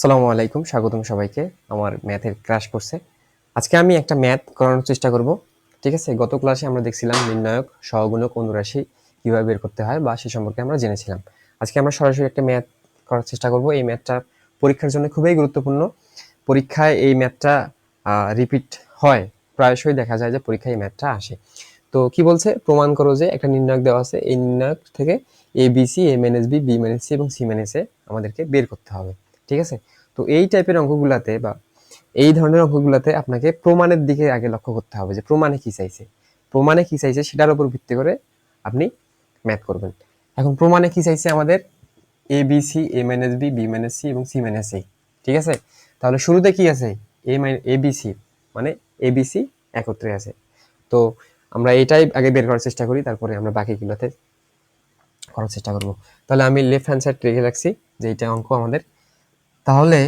আসসালামু আলাইকুম, স্বাগতম সবাইকে আমার ম্যাথের ক্লাস কোর্সে। আজকে আমি একটা ম্যাথ করানোর চেষ্টা করব। ঠিক আছে, গত ক্লাসে আমরা দেখছিলাম নির্ণায়ক, সহগুণক, অনুরাশি কিভাবে বের করতে হয় বা সে সম্পর্কে আমরা জেনেছিলাম। আজকে আমরা সরাসরি একটা ম্যাথ করার চেষ্টা করব। এই ম্যাথটা পরীক্ষার জন্য খুবই গুরুত্বপূর্ণ। পরীক্ষায় এই ম্যাথটা রিপিট হয়, প্রায়শই দেখা যায় যে পরীক্ষায় এই ম্যাথটা আসে। তো কি বলছে, প্রমাণ করো যে একটা নির্ণায়ক দেওয়া আছে, এই নির্ণায়ক থেকে A B C, A minus B, B minus C এবং সি মাইনাস এ আমাদেরকে বের করতে হবে। ঠিক আছে, তো এই টাইপের অঙ্কগুলাতে বা এই ধরনের অঙ্কগুলাতে আপনাকে প্রমাণের দিকে আগে লক্ষ্য করতে হবে যে প্রমাণে কি চাইছে, প্রমাণে কি চাইছে সেটার উপর ভিত্তি করে আপনি ম্যাথ করবেন। এখন প্রমাণে কি চাইছে আমাদের, A B C, A minus B, B minus C এবং সি মাইনাস এ। ঠিক আছে, তাহলে শুরুতে কি আছে, এ বি সি, মানে এ বি সি একত্রে আছে। তো আমরা এটাই আগে বের করার চেষ্টা করি, তারপরে আমরা বাকিগুলোতে করার চেষ্টা করব। তাহলে আমি লেফট হ্যান্ড সাইড রেখে রাখছি যে এটা অঙ্ক আমাদের। তাহলে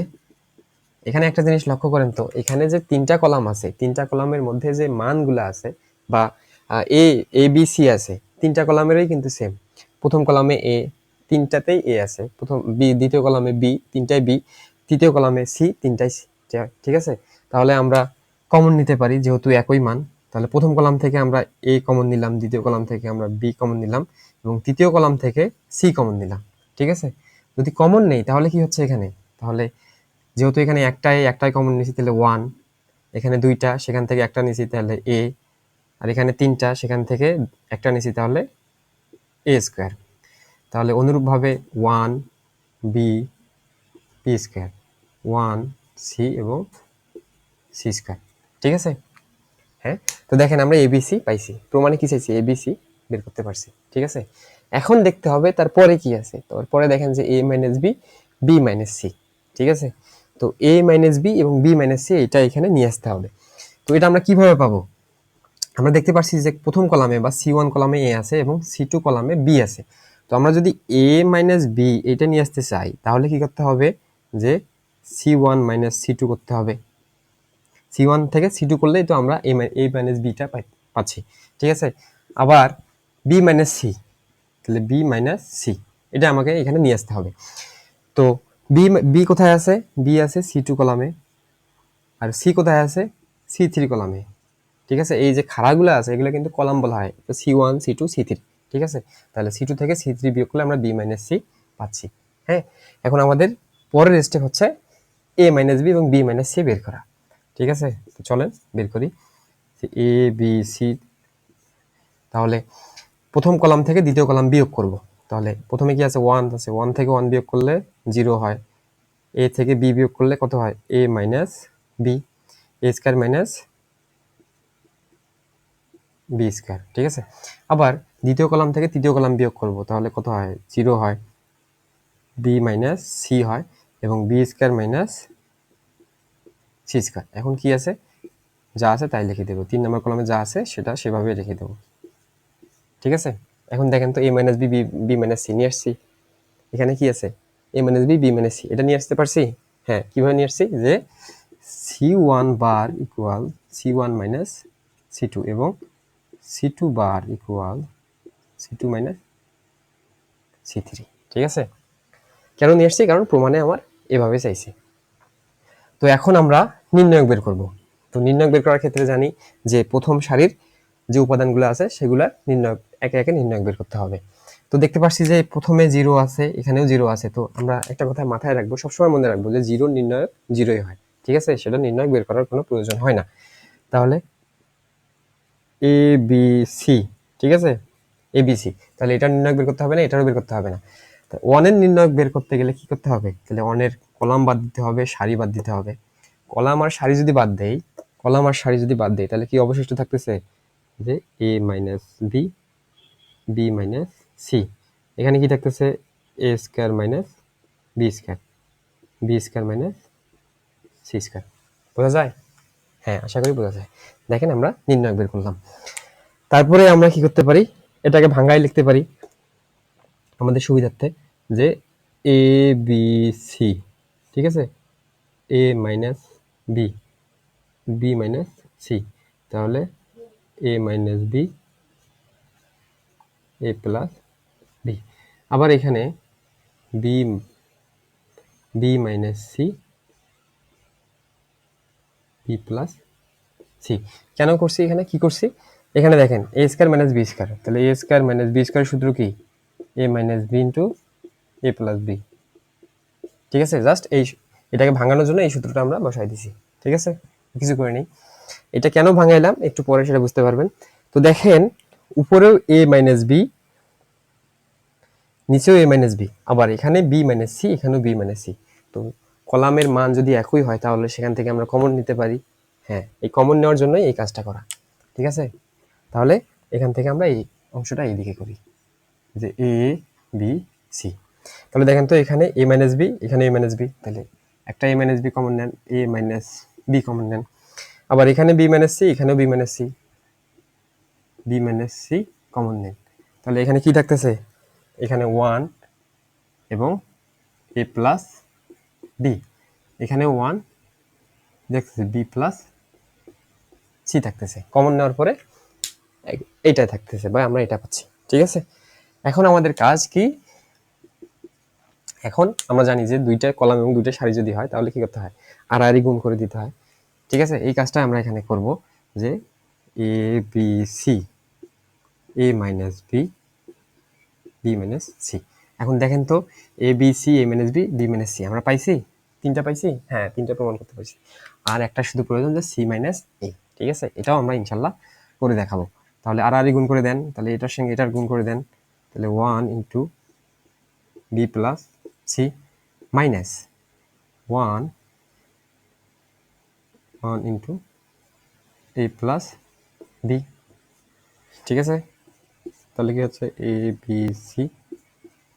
এখানে একটা জিনিস লক্ষ্য করেন তো, এখানে যে তিনটা কলাম আছে, তিনটা কলামের মধ্যে যে মানগুলো আছে বা এ এ বি সি আছে, তিনটা কলামেরই কিন্তু সেম। প্রথম কলামে এ, তিনটাতেই এ আছে। প্রথম বি, দ্বিতীয় কলামে বি, তিনটাই বি। তৃতীয় কলামে সি, তিনটাই সি। ঠিক আছে, তাহলে আমরা কমন নিতে পারি যেহেতু একই মান। তাহলে প্রথম কলাম থেকে আমরা এ কমন নিলাম, দ্বিতীয় কলাম থেকে আমরা বি কমন নিলাম এবং তৃতীয় কলাম থেকে সি কমন নিলাম। ঠিক আছে, যদি কমন নেই তাহলে কি হচ্ছে এখানে, তাহলে যেহেতু এখানে একটাই কমন নিছি তাহলে 1, এখানে দুইটা সেখান থেকে একটা নিছি তাহলে এ, আর এখানে তিনটা সেখান থেকে একটা নিছি তাহলে এ স্কোয়ার। তাহলে অনুরূপভাবে 1 বি, পি স্কোয়ার, 1 সি এবং সি স্কোয়ার। ঠিক আছে, হ্যাঁ। তো দেখেন আমরা এবিসি পাইছি, প্রমাণে কি চাইছি, এবিসি বের করতে পারছি। ঠিক আছে, এখন দেখতে হবে তারপরে কি আছে। তারপরে দেখেন যে A minus B, B minus C. ঠিক আছে, তো এ মাইনাস বি এবং বি মাইনাস সি এটা এখানে নিয়ে আসতে হবে। তো এটা আমরা কিভাবে পাবো, আমরা দেখতে পাচ্ছি যে প্রথম কলামে বা C1 কলামে এ আছে এবং C2 কলামে বি আছে। তো আমরা যদি এ মাইনাস বি এটা নিয়ে আসতে চাই তাহলে কি করতে হবে, যে C1 মাইনাস C2 করতে হবে। C1 থেকে C2 করলেই তো আমরা এ মাইনাস বিটা পাচ্ছি। ঠিক আছে, আবার বি মাইনাস সি, তাহলে বি মাইনাস সি এটা আমাকে এখানে নিয়ে আসতে হবে। তো বি বি কোথায় আছে, বি আছে C2 কলামে, আর সি কোথায় আছে, C3 কলামে। ঠিক আছে, এই যে খাড়াগুলো আছে এগুলো কিন্তু কলাম বলা হয়, তো C1 C2 C3। ঠিক আছে, তাহলে C2 থেকে C3 বিয়োগ করলে আমরা বি মাইনাস সি পাচ্ছি। হ্যাঁ, এখন আমাদের পরের স্টেপ হচ্ছে এ মাইনাস বি এবং বি মাইনাস সি বের করা। ঠিক আছে, তো চলেন বের করি এ বি সি। তাহলে প্রথম কলাম থেকে দ্বিতীয় কলাম বিয়োগ করব। তাহলে প্রথমে কি আছে, 1 আছে, 1 থেকে 1 বিয়োগ করলে 0 হয়। এ থেকে বি বিয়োগ করলে কত হয়, এ মাইনাস বি, এ স্কয়ার মাইনাস বি স্কয়ার। ঠিক আছে, আবার দ্বিতীয় কলাম থেকে তৃতীয় কলাম বিয়োগ করব, তাহলে কত হয়, 0 হয়, বি মাইনাস সি হয় এবং B square minus C square. এখন কি আছে, যা আছে তাই লিখে দেবো, 3 নম্বর কলামে যা আছে সেটা সেভাবে লিখে দেবো। ঠিক আছে, এখন দেখেন তো A minus B, B minus C নিয়ে আসছি। এখানে কি আছে, A minus B, B minus C, এটা নিয়ে আসতে পারছি। হ্যাঁ, কিভাবে নিয়ে আসছি, যে C1 বার ইকুয়াল C1 মাইনাস C2 এবং C2 বার ইকুয়াল C2 মাইনাস C3। ঠিক আছে, কেন নিয়ে আসছি, কারণ প্রমাণে আমার এভাবে চাইছে। তো এখন আমরা নির্ণায়ক বের করব। তো নির্ণায়ক বের করার ক্ষেত্রে জানি যে প্রথম সারির যে উপাদানগুলো আছে সেগুলা নির্ণায়ক একে একে নির্ণায়ক বের করতে হবে। তো দেখতে পাচ্ছি যে প্রথমে 0 আছে, এখানেও 0 আছে। তো আমরা একটা কথা মাথায় রাখবো, সবসময় মনে রাখবো যে 0 নির্ণায়ক 0ই হয়। ঠিক আছে, সেটা নির্ণায়ক বের করার কোনো প্রয়োজন হয় না। তাহলে এ বি সি, ঠিক আছে, এ বি সি, তাহলে এটা নির্ণায়ক বের করতে হবে না, এটারও বের করতে হবে না। ওয়ানের নির্ণায়ক বের করতে গেলে কি করতে হবে, তাহলে ওয়ানের কলাম বাদ দিতে হবে, সারি বাদ দিতে হবে। কলাম আর সারি যদি বাদ দেই, কলাম আর সারি যদি বাদ দেই তাহলে কি অবশিষ্ট থাকতেছে, যে A minus B, B minus C. এখানে কি থাকতেছে, A square minus B square, B square minus C square. বোঝা যায়? হ্যাঁ, আশা করি বোঝা যায়। দেখেন আমরা নির্ণায়ক বের করলাম। তারপরে আমরা কি করতে পারি, এটাকে ভাঙায় লিখতে পারি আমাদের সুবিধার্থে, যে এ বি সি, ঠিক আছে, A minus B, B minus C, তাহলে A minus B, A plus B. আবার এখানে B, B minus C, B plus C. কেন করছি এখানে, কি করছি এখানে দেখেন, A square minus B square, তাহলে A square minus B square সূত্র কি, A minus B into A plus B. ঠিক আছে, জাস্ট এটাকে ভাঙানোর জন্য এই সূত্রটা আমরা বসাই দিছি। ঠিক আছে, কিছু করে নেই। এটা কেন ভাঙাইলাম একটু পরে সেটা বুঝতে পারবেন। তো দেখেন উপরেও এ মাইনাস বি, নিচেও এ মাইনাস বি, আবার এখানে বি মাইনাস সি, এখানেও বি মাইনাস সি। তো কলামের মান যদি একই হয় তাহলে সেখান থেকে আমরা কমন নিতে পারি। হ্যাঁ, এই কমন নেওয়ার জন্যই এই কাজটা করা। ঠিক আছে, তাহলে এখান থেকে আমরা এই অংশটা এইদিকে করি, যে এ বি সি। তাহলে দেখেন তো এখানে এ মাইনাস বি, এখানে এ মাইনাস বি, তাহলে একটা এ মাইনাস বি কমন নেন, এ মাইনাস বি কমন নেন। আবার এখানে বি মাইনাস সি, এখানেও B minus C, B minus C common নেন। তাহলে এখানে কি থাকতেছে, এখানে 1 এবং এ প্লাস বি, এখানে 1 দেখতেছে, বি প্লাস সি থাকতেছে। কমন নেওয়ার পরে এইটাই থাকতেছে বা আমরা এটা পাচ্ছি। ঠিক আছে, এখন আমাদের কাজ কি, এখন আমরা জানি যে দুইটা কলাম এবং দুইটা সারি যদি হয় তাহলে কি করতে হয়, আড়াআড়ি গুণ করে দিতে হয়। ঠিক আছে, এই কাজটা আমরা এখানে করব, যে A B C, A minus B, B minus C. এখন দেখেন তো A B C, A minus B, B minus C আমরা পাইছি, তিনটা পাইছি। হ্যাঁ, তিনটা প্রমাণ করতে পারছি। আর একটা শুধু প্রয়োজন, যে সি মাইনাস এ। ঠিক আছে, এটাও আমরা ইনশাল্লাহ করে দেখাবো। তাহলে আড়াআড়ি গুণ করে দেন, তাহলে এটার সঙ্গে এটার গুণ করে দেন, তাহলে 1 into B plus C minus 1 into A plus B. ঠিক আছে, তাহলে কি হচ্ছে, A B C,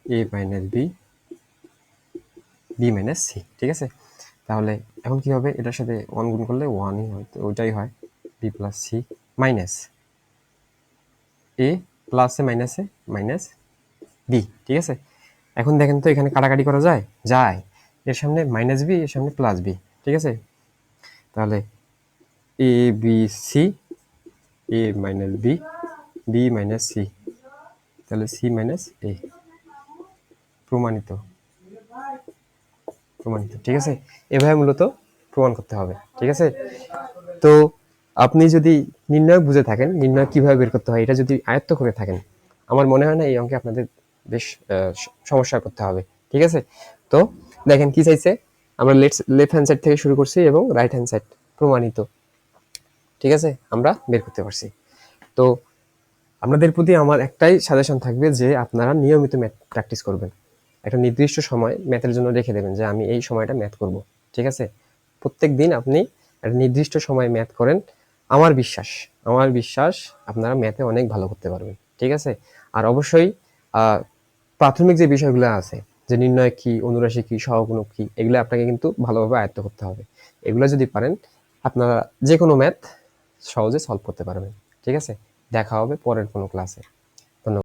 A minus B, B minus C. ঠিক আছে, তাহলে এখন কি হবে, এটার সাথে 1 গুণ করলে 1ই হয়, তো ওইটাই হয়, বি প্লাস সি মাইনাস এ প্লাসে মাইনাসে মাইনাস বি। ঠিক আছে, এখন দেখেন তো এখানে কাটাকাটি করা যায়, যায়, এর সামনে মাইনাস বি, এর সামনে প্লাস বি। ঠিক আছে, তাহলে A B C, A minus B, B minus C, তাহলে সি মাইনাস এ। প্রমাণিত, প্রমাণিত। ঠিক আছে, এভাবে মূলত প্রমাণ করতে হবে। ঠিক আছে, তো আপনি যদি নির্ণয় বুঝে থাকেন, নির্ণয় কিভাবে বের করতে হয় এটা যদি আয়ত্ত করে থাকেন, আমার মনে হয় না এই অঙ্কে আপনাদের বেশ সমস্যা করতে হবে। ঠিক আছে, তো দেখেন কি চাইছে, আমরা লেফট হ্যান্ড সাইড থেকে শুরু করছি এবং রাইট হ্যান্ড সাইড প্রমাণিত। ঠিক আছে, আমরা বের করতে পারছি। তো আপনাদের প্রতি আমার একটাই সাজেশন থাকবে, যে আপনারা নিয়মিত ম্যাথ প্র্যাকটিস করবেন। একটা নির্দিষ্ট সময় ম্যাথের জন্য রেখে দেবেন, যে আমি এই সময়টা ম্যাথ করব। ঠিক আছে, প্রত্যেক দিন আপনি একটা নির্দিষ্ট সময় ম্যাথ করেন, আমার বিশ্বাস আপনারা ম্যাথে অনেক ভালো করতে পারবেন। ঠিক আছে, আর অবশ্যই প্রাথমিক যে বিষয়গুলো আছে, যে নির্ণয় কি, অনুরাশি কি, সহগুণক কি, এগুলো আপনাকে কিন্তু ভালোভাবে আয়ত্ত করতে হবে। এগুলো যদি পারেন, আপনারা যে কোনো ম্যাথ সহজে সলভ করতে পারবেন। ঠিক আছে, দেখা হবে পরের কোনো ক্লাসে।